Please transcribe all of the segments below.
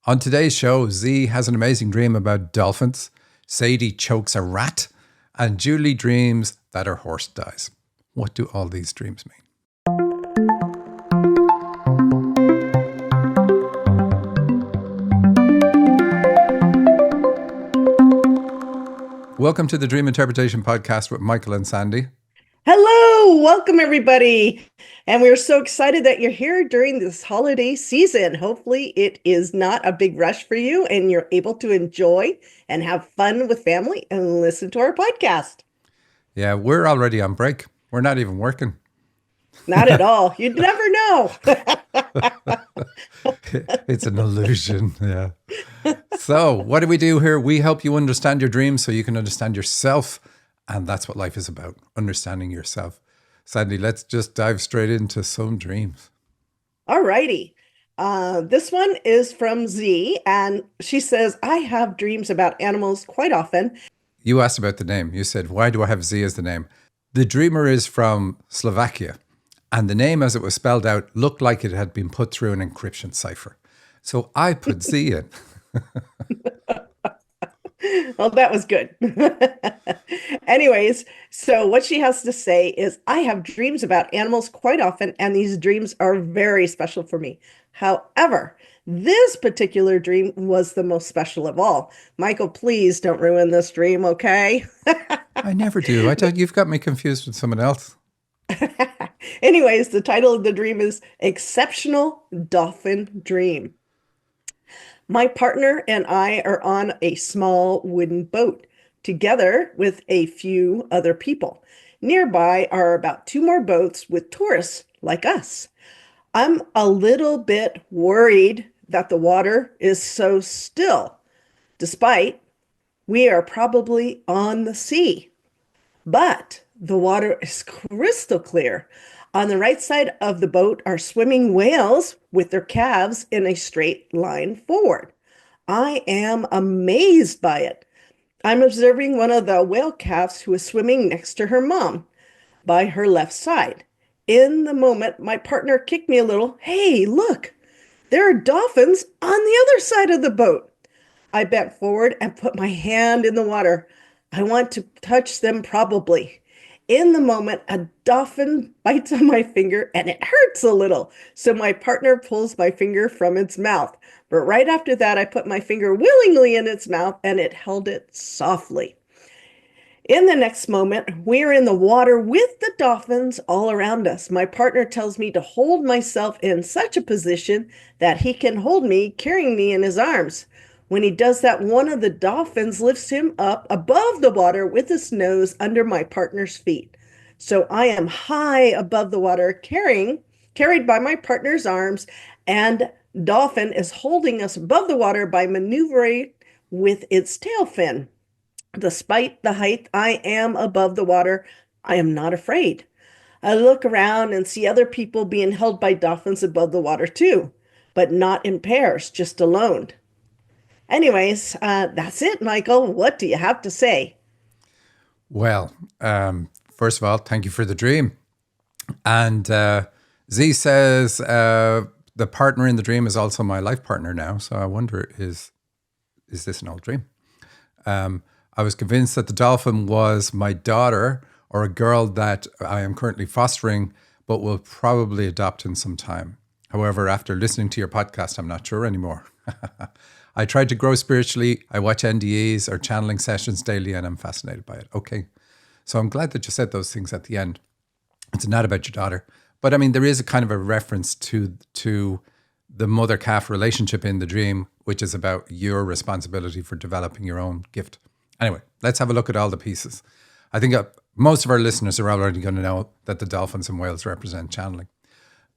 On today's show, Z has an amazing dream about dolphins, Sadie chokes a rat, and Julie dreams that her horse dies. What do all these dreams mean? Welcome to the Dream Interpretation Podcast with Michael and Sandy. Hello, welcome everybody. And we're so excited that you're here during this holiday season. Hopefully it is not a big rush for you and you're able to enjoy and have fun with family and listen to our podcast. Yeah, we're already on break. We're not even working. Not at all. You'd never know. It's an illusion. Yeah. So what do we do here? We help you understand your dreams so you can understand yourself. And that's what life is about, understanding yourself. Sadly, let's just dive straight into some dreams. All righty. This one is from Z, and she says, I have dreams about animals quite often. You asked about the name. You said, why do I have Z as the name? The dreamer is from Slovakia, and the name as it was spelled out looked like it had been put through an encryption cipher. So I put Z in. Well, that was good. Anyways, so what she has to say is, I have dreams about animals quite often, and these dreams are very special for me. However, this particular dream was the most special of all. Michael, please don't ruin this dream, okay? I never do. You've got me confused with someone else. Anyways, the title of the dream is Exceptional Dolphin Dream. My partner and I are on a small wooden boat together with a few other people. Nearby are about 2 more boats with tourists like us. I'm a little bit worried that the water is so still, despite we are probably on the sea. But the water is crystal clear. On the right side of the boat are swimming whales with their calves in a straight line forward. I am amazed by it. I'm observing one of the whale calves who is swimming next to her mom by her left side. In the moment, my partner kicked me a little. Hey, look, there are dolphins on the other side of the boat. I bent forward and put my hand in the water. I want to touch them probably. In the moment, a dolphin bites on my finger and it hurts a little. So my partner pulls my finger from its mouth. But right after that, I put my finger willingly in its mouth and it held it softly. In the next moment, we're in the water with the dolphins all around us. My partner tells me to hold myself in such a position that he can hold me, carrying me in his arms. When he does that, one of the dolphins lifts him up above the water with his nose under my partner's feet. So I am high above the water, carried by my partner's arms, and dolphin is holding us above the water by maneuvering with its tail fin. Despite the height I am above the water, I am not afraid. I look around and see other people being held by dolphins above the water too, but not in pairs, just alone. Anyways, that's it, Michael. What do you have to say? Well, first of all, thank you for the dream. And Z says the partner in the dream is also my life partner now. So I wonder, is this an old dream? I was convinced that the dolphin was my daughter or a girl that I am currently fostering, but will probably adopt in some time. However, after listening to your podcast, I'm not sure anymore. I tried to grow spiritually. I watch NDEs or channeling sessions daily, and I'm fascinated by it. Okay. So I'm glad that you said those things at the end. It's not about your daughter. But I mean, there is a kind of a reference to the mother-calf relationship in the dream, which is about your responsibility for developing your own gift. Anyway, let's have a look at all the pieces. I think most of our listeners are already going to know that the dolphins and whales represent channeling.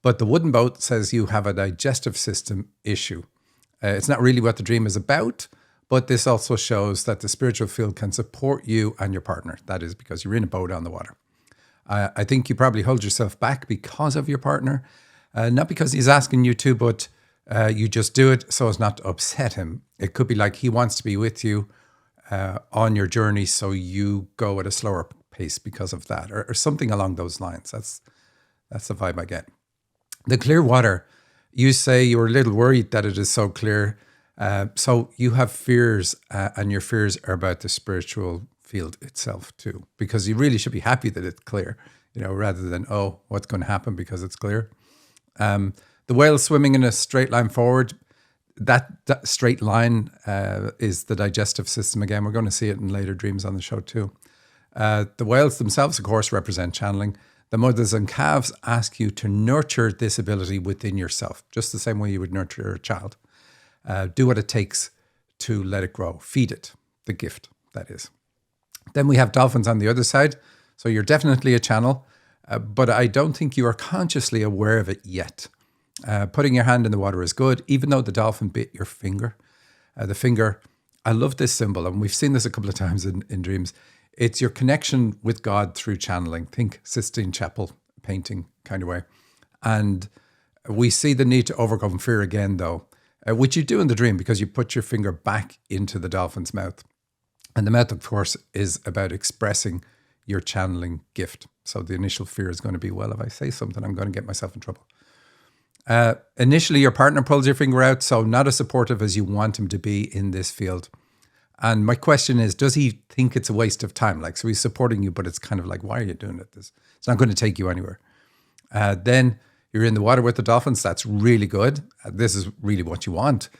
But the wooden boat says you have a digestive system issue. It's not really what the dream is about, but this also shows that the spiritual field can support you and your partner. That is because you're in a boat on the water. I think you probably hold yourself back because of your partner, not because he's asking you to, but you just do it so as not to upset him. It could be like he wants to be with you on your journey, so you go at a slower pace because of that, or something along those lines. That's the vibe I get. The clear water, you say you were a little worried that it is so clear. So you have fears, and your fears are about the spiritual field itself too, because you really should be happy that it's clear, rather than, oh, what's going to happen because it's clear. The whale swimming in a straight line forward, that straight line is the digestive system again. We're going to see it in later dreams on the show too. The whales themselves, of course, represent channeling. The mothers and calves ask you to nurture this ability within yourself, just the same way you would nurture a child. Do what it takes to let it grow. Feed it, the gift, that is. Then we have dolphins on the other side. So you're definitely a channel, but I don't think you are consciously aware of it yet. Putting your hand in the water is good, even though the dolphin bit your finger. The finger, I love this symbol, and we've seen this a couple of times in dreams. It's your connection with God through channeling. Think Sistine Chapel painting kind of way. And we see the need to overcome fear again, though, which you do in the dream because you put your finger back into the dolphin's mouth. And the mouth, of course, is about expressing your channeling gift. So the initial fear is going to be, well, if I say something, I'm going to get myself in trouble. Initially, your partner pulls your finger out, so not as supportive as you want him to be in this field. And my question is, does he think it's a waste of time? So he's supporting you, but it's kind of like, why are you doing it? It's not going to take you anywhere. Then you're in the water with the dolphins. That's really good. This is really what you want.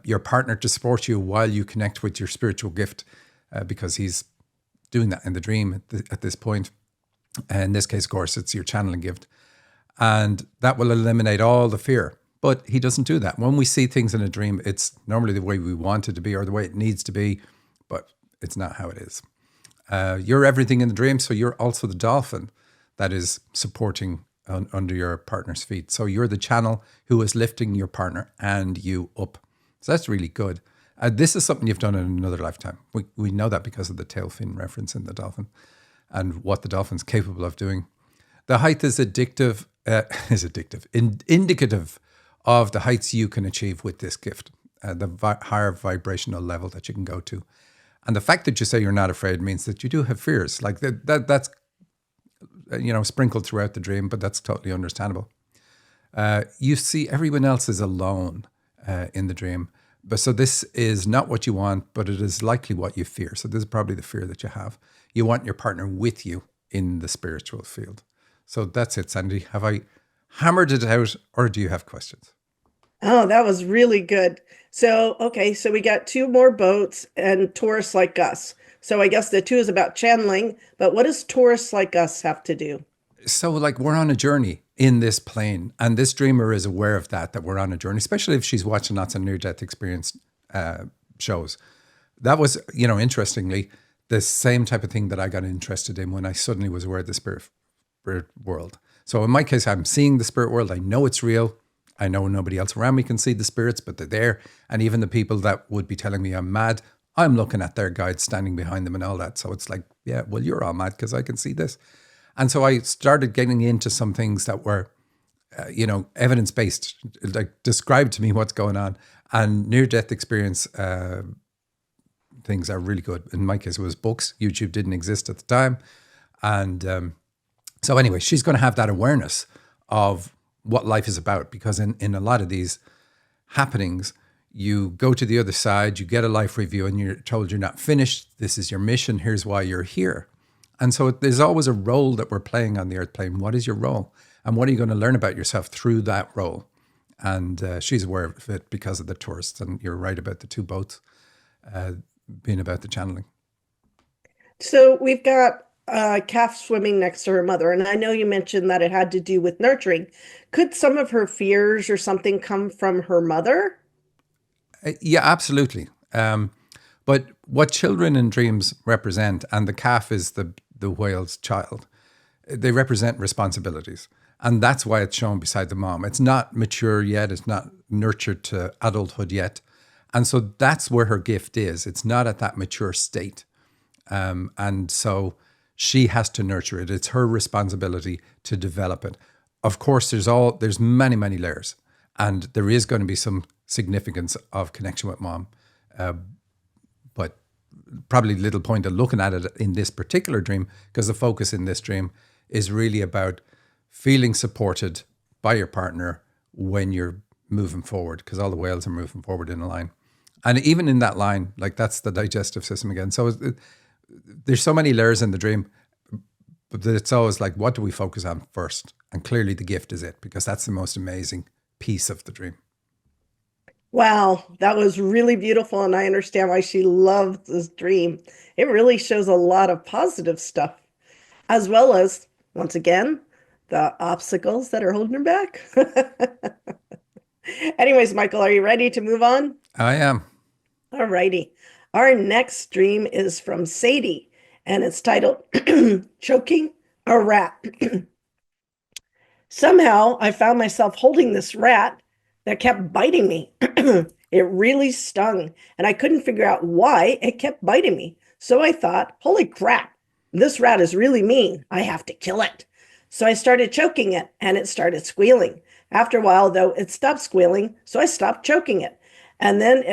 Your partner to support you while you connect with your spiritual gift, because he's doing that in the dream at this point. In this case, of course, it's your channeling gift. And that will eliminate all the fear. But he doesn't do that. When we see things in a dream, it's normally the way we want it to be or the way it needs to be, but it's not how it is. You're everything in the dream, so you're also the dolphin that is supporting under your partner's feet. So you're the channel who is lifting your partner and you up. So that's really good. This is something you've done in another lifetime. We know that because of the tail fin reference in the dolphin and what the dolphin's capable of doing. The height is indicative of the heights you can achieve with this gift, the higher vibrational level that you can go to. And the fact that you say you're not afraid means that you do have fears. That's sprinkled throughout the dream, but that's totally understandable. You see everyone else is alone in the dream. But so this is not what you want, but it is likely what you fear. So this is probably the fear that you have. You want your partner with you in the spiritual field. So that's it, Sandy. Have I hammered it out, or do you have questions? Oh, that was really good. So, okay, so we got two more boats and tourists like us. So I guess the two is about channeling, but what does tourists like us have to do? So we're on a journey in this plane, and this dreamer is aware of that we're on a journey, especially if she's watching lots of near-death experience shows. That was, interestingly, the same type of thing that I got interested in when I suddenly was aware of the spirit world. So in my case, I'm seeing the spirit world. I know it's real. I know nobody else around me can see the spirits, but they're there. And even the people that would be telling me I'm mad, I'm looking at their guides standing behind them and all that. So it's like, yeah, well, you're all mad because I can see this. And so I started getting into some things that were, evidence-based, described to me what's going on. And near-death experience things are really good. In my case, it was books. YouTube didn't exist at the time. And so anyway, she's going to have that awareness of what life is about, because in a lot of these happenings, you go to the other side, you get a life review, and you're told you're not finished. This is your mission. Here's why you're here. And so there's always a role that we're playing on the earth plane. What is your role? And what are you going to learn about yourself through that role? And she's aware of it because of the tourists. And you're right about the two boats being about the channeling. So we've got a calf swimming next to her mother, and I know you mentioned that it had to do with nurturing. Could some of her fears or something come from her mother? Yeah, absolutely. But what children in dreams represent, and the calf is the whale's child, they represent responsibilities. And that's why it's shown beside the mom. It's not mature yet. It's not nurtured to adulthood yet. And so that's where her gift is. It's not at that mature state. And so she has to nurture it. It's her responsibility to develop it. Of course, there's many, many layers. And there is going to be some significance of connection with mom. But probably little point of looking at it in this particular dream, because the focus in this dream is really about feeling supported by your partner when you're moving forward, because all the whales are moving forward in a line. And even in that line, like that's the digestive system again. So there's so many layers in the dream, but it's always like, what do we focus on first? And clearly the gift is it, because that's the most amazing piece of the dream. Wow, that was really beautiful, and I understand why she loved this dream. It really shows a lot of positive stuff, as well as, once again, the obstacles that are holding her back. Anyways, Michael, are you ready to move on? I am. All righty. Our next dream is from Sadie, and it's titled Choking a Rat. Somehow I found myself holding this rat that kept biting me. It really stung, and I couldn't figure out why it kept biting me. So I thought, holy crap, this rat is really mean. I have to kill it. So I started choking it, and it started squealing. After a while, though, it stopped squealing, so I stopped choking it. And then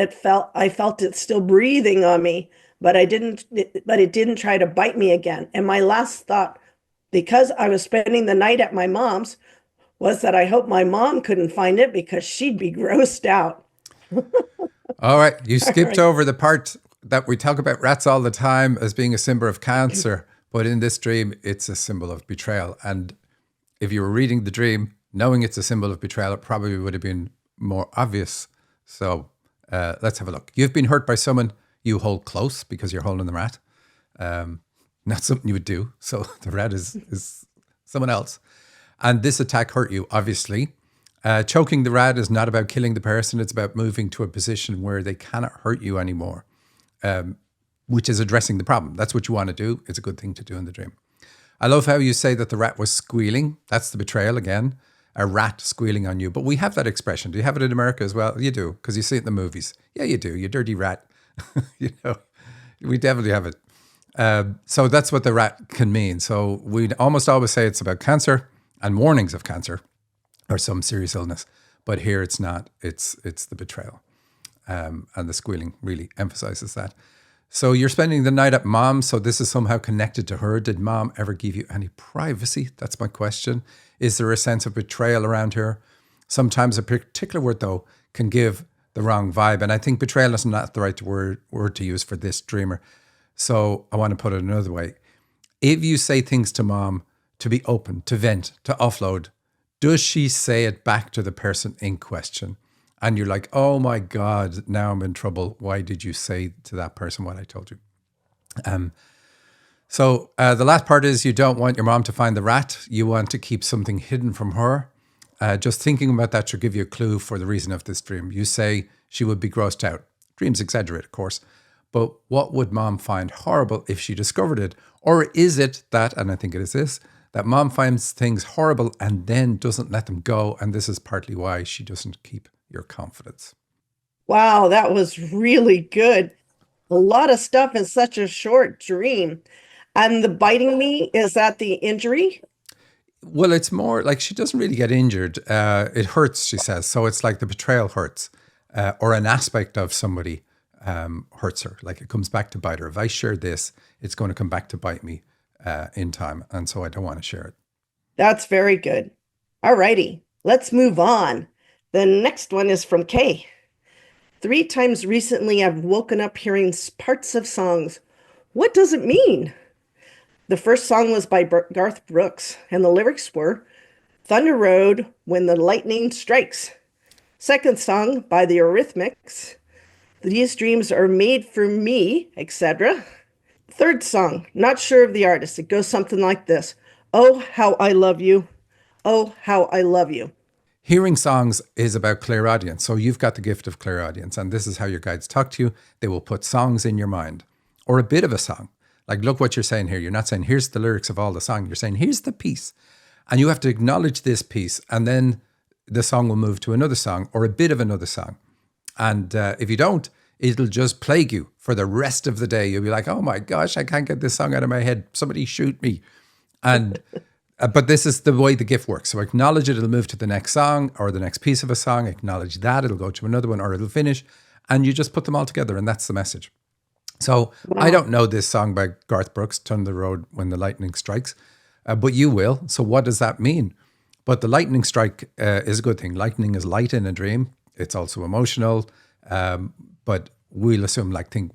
I felt it still breathing on me, but it didn't try to bite me again. And my last thought, because I was spending the night at my mom's, was that I hope my mom couldn't find it because she'd be grossed out. All right. You skipped right. over the part that we talk about rats all the time as being a symbol of cancer, but in this dream, it's a symbol of betrayal. And if you were reading the dream, knowing it's a symbol of betrayal, it probably would have been more obvious. So let's have a look. You've been hurt by someone you hold close because you're holding the rat. Not something you would do. So the rat is someone else. And this attack hurt you, obviously. Choking the rat is not about killing the person. It's about moving to a position where they cannot hurt you anymore, which is addressing the problem. That's what you want to do. It's a good thing to do in the dream. I love how you say that the rat was squealing. That's the betrayal again. A rat squealing on you. But we have that expression. Do you have it in America as well? You do, because you see it in the movies. Yeah, you do. You dirty rat. You know, we definitely have it. So that's what the rat can mean. So we almost always say it's about cancer and warnings of cancer or some serious illness. But here it's not. It's the betrayal. And the squealing really emphasizes that. So you're spending the night at mom. So this is somehow connected to her. Did mom ever give you any privacy? That's my question. Is there a sense of betrayal around here? Sometimes a particular word, though, can give the wrong vibe. And I think betrayal is not the right word to use for this dreamer. So I want to put it another way. If you say things to mom to be open, to vent, to offload, does she say it back to the person in question? And you're like, oh my God, now I'm in trouble. Why did you say to that person what I told you? So the last part is you don't want your mom to find the rat. You want to keep something hidden from her. Just thinking about that should give you a clue for the reason of this dream. You say she would be grossed out. Dreams exaggerate, of course. But what would mom find horrible if she discovered it? Or is it that, and I think it is this, that mom finds things horrible and then doesn't let them go? And this is partly why she doesn't keep your confidence. Wow, that was really good. A lot of stuff in such a short dream. And the biting me, is that the injury? Well, it's more like she doesn't really get injured. It hurts, she says. So it's like the betrayal hurts, or an aspect of somebody hurts her. Like it comes back to bite her. If I share this, it's going to come back to bite me in time. And so I don't want to share it. That's very good. All righty, let's move on. The next one is from Kay. 3 times recently, I've woken up hearing parts of songs. What does it mean? The first song was by Garth Brooks, and the lyrics were Thunder Road When the Lightning Strikes. Second song by the Eurythmics, These Dreams Are Made for Me, etc. Third song, not sure of the artist. It goes something like this. Oh, how I love you. Oh, how I love you. Hearing songs is about clairaudience. So you've got the gift of clairaudience, and this is how your guides talk to you. They will put songs in your mind, or a bit of a song. Like, look what you're saying here. You're not saying, here's the lyrics of all the song. You're saying, here's the piece. And you have to acknowledge this piece, and then the song will move to another song or a bit of another song. And if you don't, it'll just plague you for the rest of the day. You'll be like, oh my gosh, I can't get this song out of my head. Somebody shoot me. And but this is the way the gift works. So acknowledge it, it'll move to the next song or the next piece of a song. Acknowledge that, it'll go to another one or it'll finish. And you just put them all together, and that's the message. So Wow. I don't know this song by Garth Brooks, Thunder Road When the Lightning Strikes, but you will. So what does that mean? But the lightning strike is a good thing. Lightning is light in a dream. It's also emotional. But we'll assume like think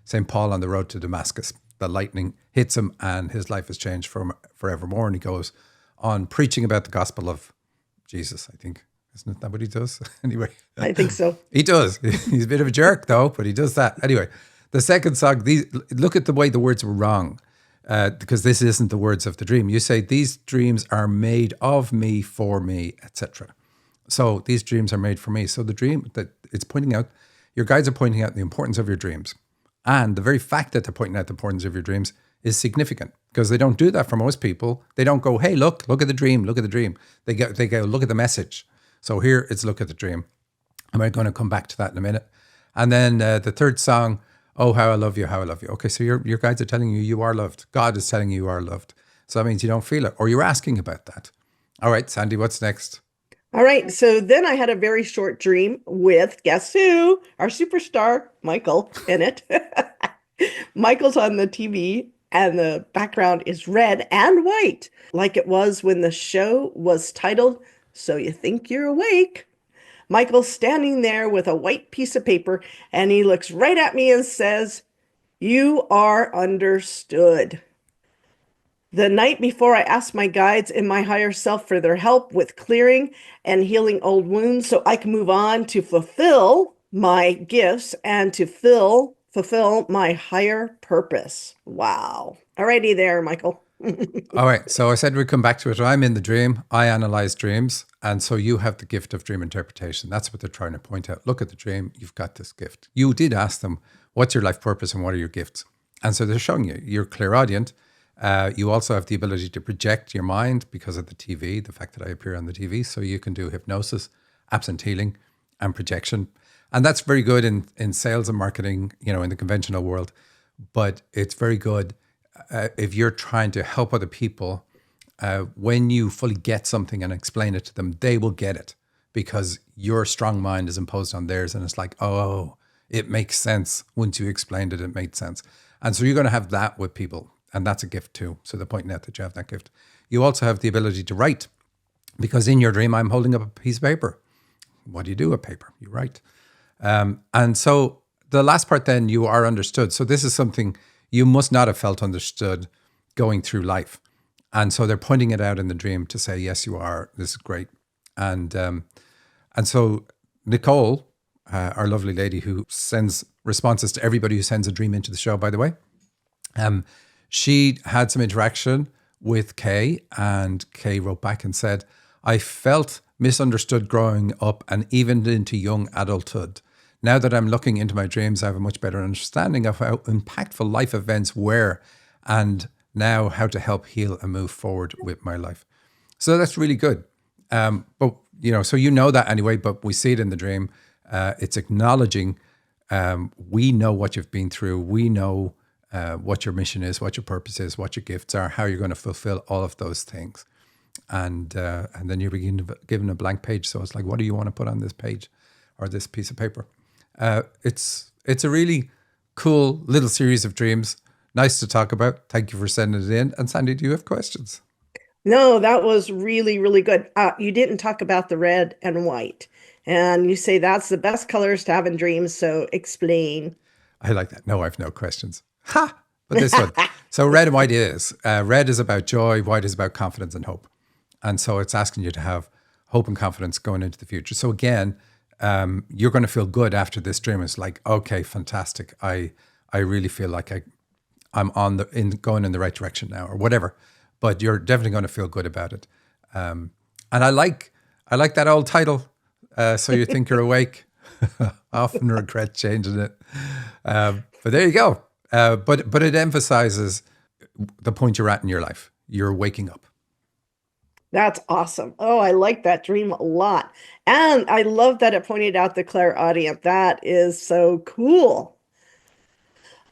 St. Paul on the road to Damascus. The lightning hits him and his life has changed forevermore. And he goes on preaching about the gospel of Jesus, I think. Isn't that what he does? Anyway. I think so. He does. He's a bit of a jerk though, but he does that. Anyway, the second song, look at the way the words were wrong. Because this isn't the words of the dream. You say, these dreams are made of me, for me, etc. So these dreams are made for me. So the dream that it's pointing out, your guides are pointing out the importance of your dreams. And the very fact that they're pointing out the importance of your dreams is significant because they don't do that for most people. They don't go, hey, look at the dream, look at the dream. They go, look at the message. So here it's look at the dream. And we're going to come back to that in a minute. And then the third song, oh, how I love you, how I love you. Okay, so your guides are telling you you are loved. God is telling you are loved. So that means you don't feel it or you're asking about that. All right, Sandy, what's next? All right. So then I had a very short dream with, guess who? Our superstar, Michael, in it. Michael's on the TV and the background is red and white, like it was when the show was titled, So You Think You're Awake. Michael's standing there with a white piece of paper and he looks right at me and says, you are understood. The night before, I asked my guides and my higher self for their help with clearing and healing old wounds so I can move on to fulfill my gifts and to fulfill my higher purpose. Wow. Alrighty there, Michael. All right. So I said we'd come back to it. I'm in the dream. I analyze dreams. And so you have the gift of dream interpretation. That's what they're trying to point out. Look at the dream. You've got this gift. You did ask them, what's your life purpose and what are your gifts? And so they're showing you. You're clairaudient. You also have the ability to project your mind because of the TV, the fact that I appear on the TV. So you can do hypnosis, absent healing, and projection. And that's very good in sales and marketing, in the conventional world. But it's very good if you're trying to help other people. When you fully get something and explain it to them, they will get it because your strong mind is imposed on theirs. And it's like, oh, it makes sense. Once you explained it, it made sense. And so you're going to have that with people. And that's a gift too. So they're pointing out that you have that gift. You also have the ability to write because in your dream, I'm holding up a piece of paper. What do you do with paper? You write. And so the last part then, you are understood. So this is something you must not have felt understood going through life. And so they're pointing it out in the dream to say, yes, you are. This is great. And so Nicole, our lovely lady who sends responses to everybody who sends a dream into the show, by the way, she had some interaction with Kay, and Kay wrote back and said, I felt misunderstood growing up and even into young adulthood. Now that I'm looking into my dreams, I have a much better understanding of how impactful life events were and now how to help heal and move forward with my life. So that's really good. But, so that anyway, but we see it in the dream. It's acknowledging we know what you've been through. We know what your mission is, what your purpose is, what your gifts are, how you're going to fulfill all of those things. And then you begin given a blank page. So it's like, what do you want to put on this page or this piece of paper? It's a really cool little series of dreams. Nice to talk about. Thank you for sending it in. And Sandy, do you have questions? No, that was really, really good. You didn't talk about the red and white. And you say that's the best colors to have in dreams. So explain. I like that. No, I have no questions. Ha! But this one. So red and white is. Red is about joy. White is about confidence and hope. And so it's asking you to have hope and confidence going into the future. So again, you're going to feel good after this dream. It's like, okay, fantastic. I really feel like I'm going in the right direction now, or whatever. But you're definitely going to feel good about it. And I like that old title. So You Think You're Awake. I often regret changing it. But there you go. But it emphasizes the point you're at in your life. You're waking up. That's awesome. Oh, I like that dream a lot. And I love that it pointed out the clairaudient. That is so cool.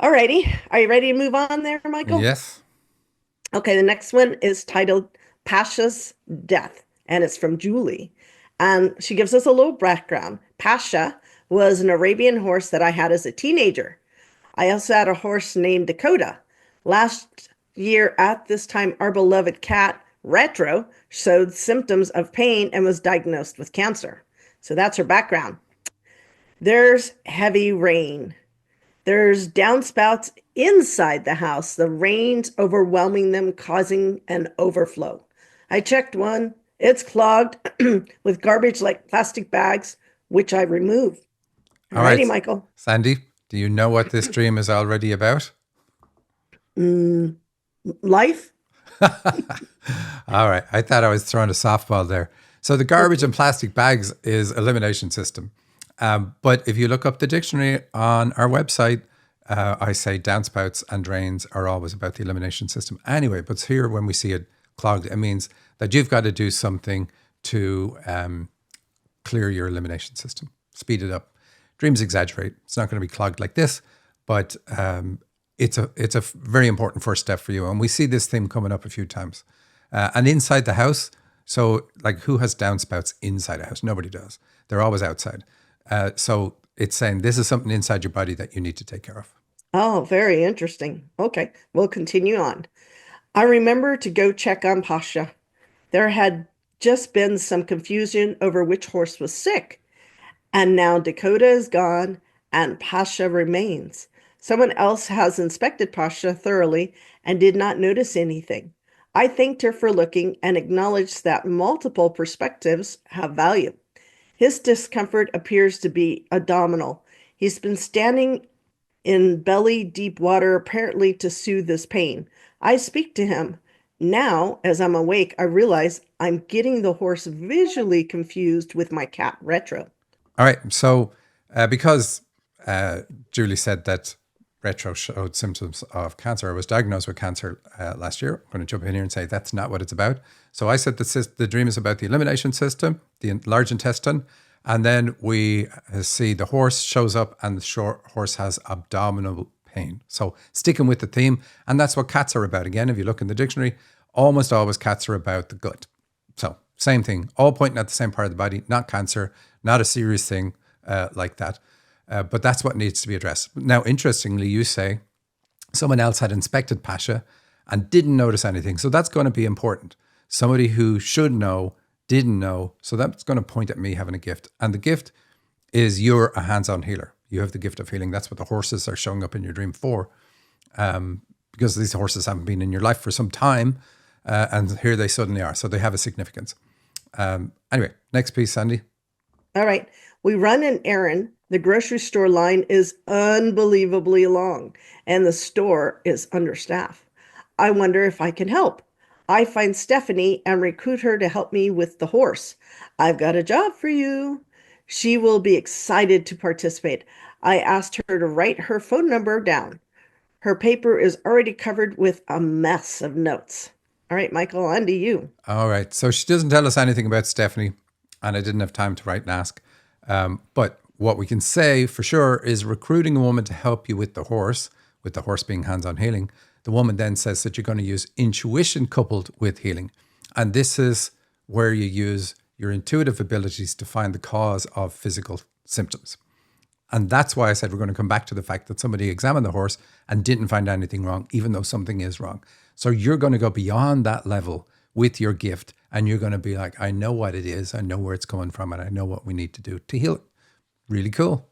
All righty. Are you ready to move on there, Michael? Yes. Okay, the next one is titled Pasha's Death, and it's from Julie. And she gives us a little background. Pasha was an Arabian horse that I had as a teenager. I also had a horse named Dakota. Last year at this time, our beloved cat, Retro, showed symptoms of pain and was diagnosed with cancer. So that's her background. There's heavy rain. There's downspouts inside the house. The rain's overwhelming them, causing an overflow. I checked one. It's clogged with garbage like plastic bags, which I remove. All right, Alrighty, Michael. Sandy, do you know what this dream is already about? Mm, life? All right, I thought I was throwing a softball there. So the garbage and plastic bags is elimination system. But if you look up the dictionary on our website, I say downspouts and drains are always about the elimination system. Anyway, but here when we see it clogged, it means that you've got to do something to clear your elimination system, speed it up. Dreams exaggerate. It's not going to be clogged like this, but it's a very important first step for you. And we see this theme coming up a few times. And inside the house, so like who has downspouts inside a house? Nobody does. They're always outside. So it's saying this is something inside your body that you need to take care of. Oh, very interesting. Okay, we'll continue on. I remember to go check on Pasha. There had just been some confusion over which horse was sick. And now Dakota is gone and Pasha remains. Someone else has inspected Pasha thoroughly and did not notice anything. I thanked her for looking and acknowledged that multiple perspectives have value. His discomfort appears to be abdominal. He's been standing in belly deep water, apparently to soothe his pain. I speak to him. Now, as I'm awake, I realize I'm getting the horse visually confused with my cat, Retro. All right. So because Julie said that Retro showed symptoms of cancer or was diagnosed with cancer last year, I'm going to jump in here and say that's not what it's about. So I said the dream is about the elimination system, the large intestine, and then we see the horse shows up and the horse has abdominal pain. So sticking with the theme, and that's what cats are about. Again, if you look in the dictionary, almost always cats are about the gut. So same thing, all pointing at the same part of the body, not cancer, not a serious thing like that. But that's what needs to be addressed. Now, interestingly, you say someone else had inspected Pasha and didn't notice anything. So that's going to be important. Somebody who should know didn't know. So that's going to point at me having a gift. And the gift is you're a hands-on healer. You have the gift of healing. That's what the horses are showing up in your dream for. Because these horses haven't been in your life for some time. And here they suddenly are. So they have a significance. Anyway, next piece, Sandy. All right. We run an errand. The grocery store line is unbelievably long, and the store is understaffed. I wonder if I can help. I find Stephanie and recruit her to help me with the horse. I've got a job for you. She will be excited to participate. I asked her to write her phone number down. Her paper is already covered with a mess of notes. All right, Michael, on to you. All right. So she doesn't tell us anything about Stephanie, and I didn't have time to write and ask. But what we can say for sure is recruiting a woman to help you with the horse being hands-on healing. The woman then says that you're going to use intuition coupled with healing. And this is where you use your intuitive abilities to find the cause of physical symptoms. And that's why I said we're going to come back to the fact that somebody examined the horse and didn't find anything wrong, even though something is wrong. So you're going to go beyond that level with your gift, and you're going to be like, I know what it is, I know where it's coming from, and I know what we need to do to heal it. Really cool.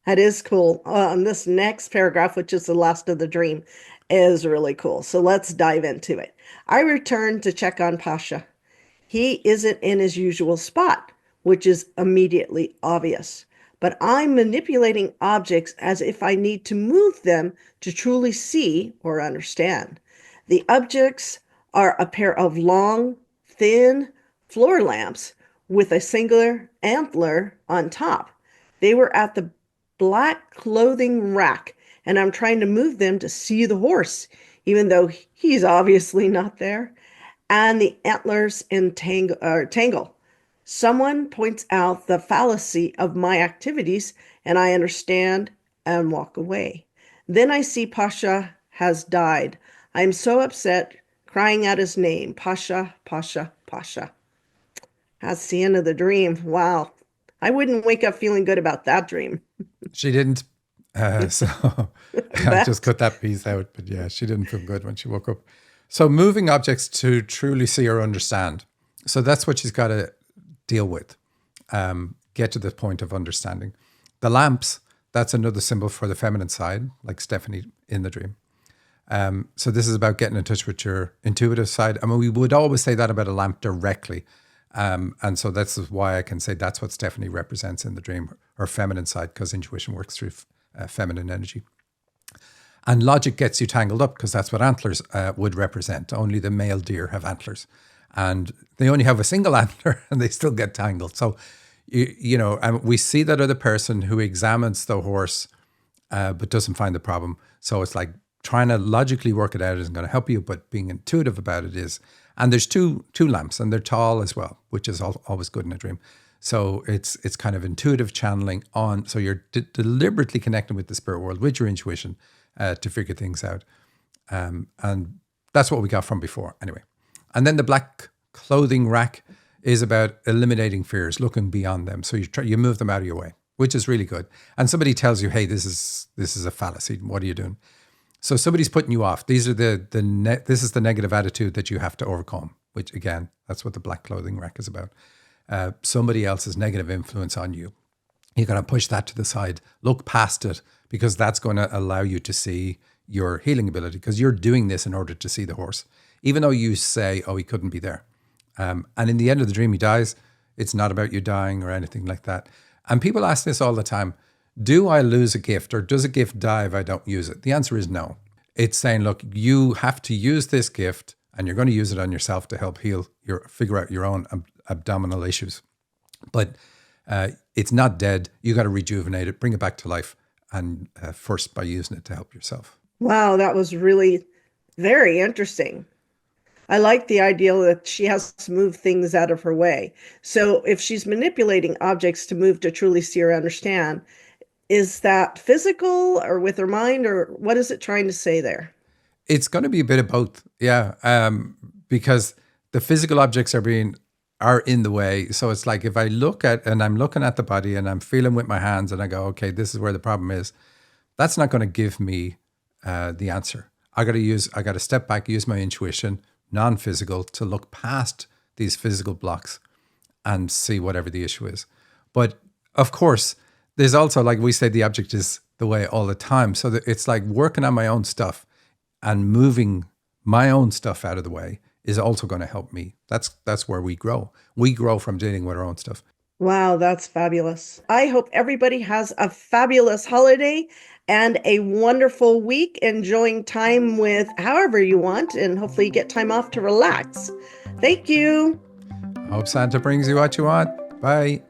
That is cool. This next paragraph, which is the last of the dream, is really cool. So let's dive into it. I return to check on Pasha. He isn't in his usual spot, which is immediately obvious. But I'm manipulating objects as if I need to move them to truly see or understand. The objects are a pair of long, thin floor lamps with a singular antler on top. They were at the black clothing rack, and I'm trying to move them to see the horse, even though he's obviously not there. And the antlers tangle. Someone points out the fallacy of my activities, and I understand and walk away. Then I see Pasha has died. I am so upset, crying out his name, Pasha, Pasha, Pasha. That's the end of the dream. Wow. I wouldn't wake up feeling good about that dream. She didn't. So I just cut that piece out. But yeah, she didn't feel good when she woke up. So moving objects to truly see or understand. So that's what she's got to deal with. Get to the point of understanding. The lamps, that's another symbol for the feminine side, like Stephanie in the dream. So this is about getting in touch with your intuitive side. I mean, we would always say that about a lamp directly. And so that's why I can say that's what Stephanie represents in the dream, her feminine side, because intuition works through feminine energy. And logic gets you tangled up because that's what antlers would represent. Only the male deer have antlers. And they only have a single antler and they still get tangled. So, and we see that other person who examines the horse but doesn't find the problem. So it's like trying to logically work it out isn't going to help you, but being intuitive about it is. And there's two lamps and they're tall as well, which is always good in a dream. So it's kind of intuitive channeling on. So you're deliberately connecting with the spirit world, with your intuition to figure things out. And that's what we got from before anyway. And then the black clothing rack is about eliminating fears, looking beyond them. So you move them out of your way, which is really good. And somebody tells you, hey, this is a fallacy. What are you doing? So somebody's putting you off. These are this is the negative attitude that you have to overcome, which again, that's what the black clothing rack is about. Somebody else's negative influence on you. You're going to push that to the side, look past it, because that's going to allow you to see your healing ability, because you're doing this in order to see the horse. Even though you say, oh, he couldn't be there. And in the end of the dream, he dies. It's not about you dying or anything like that. And people ask this all the time. Do I lose a gift or does a gift die if I don't use it? The answer is no. It's saying, look, you have to use this gift and you're going to use it on yourself to help figure out your own abdominal issues. But it's not dead. You got to rejuvenate it, bring it back to life. And first by using it to help yourself. Wow, that was really very interesting. I like the idea that she has to move things out of her way. So if she's manipulating objects to move to truly see or understand, is that physical or with her mind, or what is it trying to say there? It's going to be a bit of both. Yeah. Because the physical objects are in the way. So it's like if I look at, and I'm looking at the body and I'm feeling with my hands and I go, okay, this is where the problem is. That's not going to give me the answer. I got to step back, use my intuition, non-physical, to look past these physical blocks and see whatever the issue is. But of course, there's also, like we say, the object is the way all the time. So that it's like working on my own stuff and moving my own stuff out of the way is also going to help me. That's where we grow. We grow from dealing with our own stuff. Wow, that's fabulous. I hope everybody has a fabulous holiday and a wonderful week, enjoying time with however you want, and hopefully you get time off to relax. Thank you. I hope Santa brings you what you want. Bye.